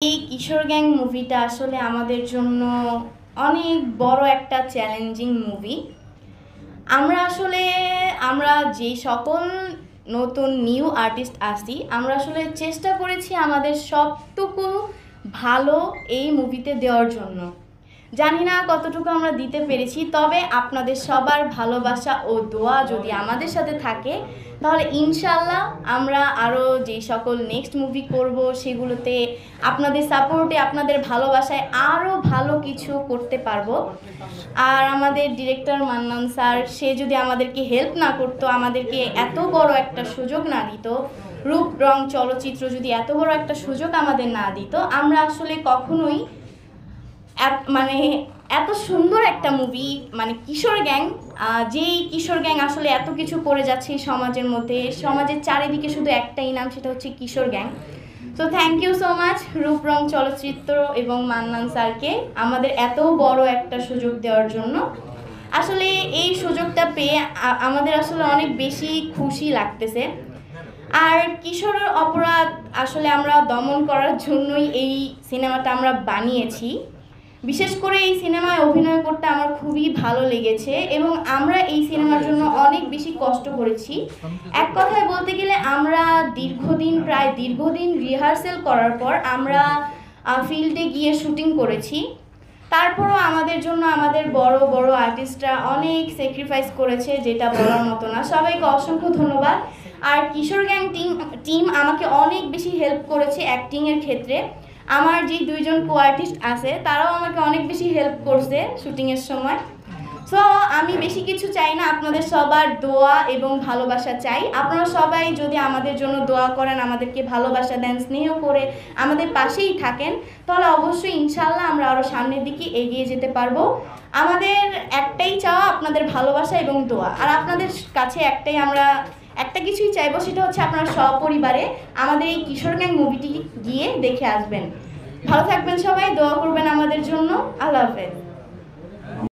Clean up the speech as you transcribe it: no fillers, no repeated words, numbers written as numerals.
এই কিশোর গ্যাং মুভিটা আসলে আমাদের জন্য অনেক বড় একটা চ্যালেঞ্জিং মুভি। আমরা যে সকল নতুন নিউ আর্টিস্ট আসি, আমরা আসলে চেষ্টা করেছি আমাদের সবটুকু ভালো এই মুভিতে দেওয়ার জন্য। জানি না কতটুকু আমরা দিতে পেরেছি, তবে আপনাদের সবার ভালোবাসা ও দোয়া যদি আমাদের সাথে থাকে তাহলে ইনশাল্লাহ আমরা আরও যে সকল নেক্সট মুভি করব সেগুলোতে আপনাদের সাপোর্টে, আপনাদের ভালোবাসায় আরও ভালো কিছু করতে পারবো। আর আমাদের ডিরেক্টর মান্নান স্যার, সে যদি আমাদেরকে হেল্প না করতো, আমাদেরকে এত বড় একটা সুযোগ না দিত, রূপ রং চলচ্চিত্র যদি এত বড় একটা সুযোগ আমাদের না দিত, আমরা আসলে কখনোই এত সুন্দর একটা মুভি কিশোর গ্যাং, যেই কিশোর গ্যাং আসলে এত কিছু করে যাচ্ছে সমাজের মধ্যে, সমাজের চারিদিকে শুধু একটাই নাম, সেটা হচ্ছে কিশোর গ্যাং। তো থ্যাংক ইউ সো মাচ রূপ রং চলচ্চিত্র এবং মান্নান স্যারকে আমাদের এত বড় একটা সুযোগ দেওয়ার জন্য। আসলে এই সুযোগটা পেয়ে আমাদের আসলে অনেক বেশি খুশি লাগতেছে। আর কিশোরের অপরাধ আসলে আমরা দমন করার জন্যই এই সিনেমাটা আমরা বানিয়েছি। বিশেষ করে এই সিনেমায় অভিনয় করতে আমার খুবই ভালো লেগেছে এবং আমরা এই সিনেমার জন্য অনেক বেশি কষ্ট করেছি। এক কথায় বলতে গেলে আমরা প্রায় দীর্ঘদিন রিহার্সেল করার পর আমরা ফিল্ডে গিয়ে শুটিং করেছি। তারপরও আমাদের জন্য আমাদের বড় বড় আর্টিস্টরা অনেক স্যাক্রিফাইস করেছে, যেটা বলার মতো না। সবাইকে অসংখ্য ধন্যবাদ। আর কিশোর গ্যাং টিম আমাকে অনেক বেশি হেল্প করেছে অ্যাক্টিংয়ের ক্ষেত্রে। আমার যে দুইজন কো আর্টিস্ট আছে তারাও আমাকে অনেক বেশি হেল্প করছে শুটিংয়ের সময়। সো আমি বেশি কিছু চাই না, আপনাদের সবার দোয়া এবং ভালোবাসা চাই। আপনারা সবাই যদি আমাদের জন্য দোয়া করেন, আমাদেরকে ভালোবাসা দেন, স্নেহ করে আমাদের পাশেই থাকেন, তাহলে অবশ্যই ইনশাল্লাহ আমরা আরও সামনের দিকে এগিয়ে যেতে পারবো। আমাদের একটাই চাওয়া, আপনাদের ভালোবাসা এবং দোয়া। আর আপনাদের কাছে আমরা একটা কিছুই চাইবো, সেটা হচ্ছে আপনারা সপরিবারে আমাদের এই কিশোর গ্যাং মুভিটি গিয়ে দেখে আসবেন। ভালো থাকবেন সবাই, দোয়া করবেন আমাদের জন্য। আল্লাহ হাফেজ।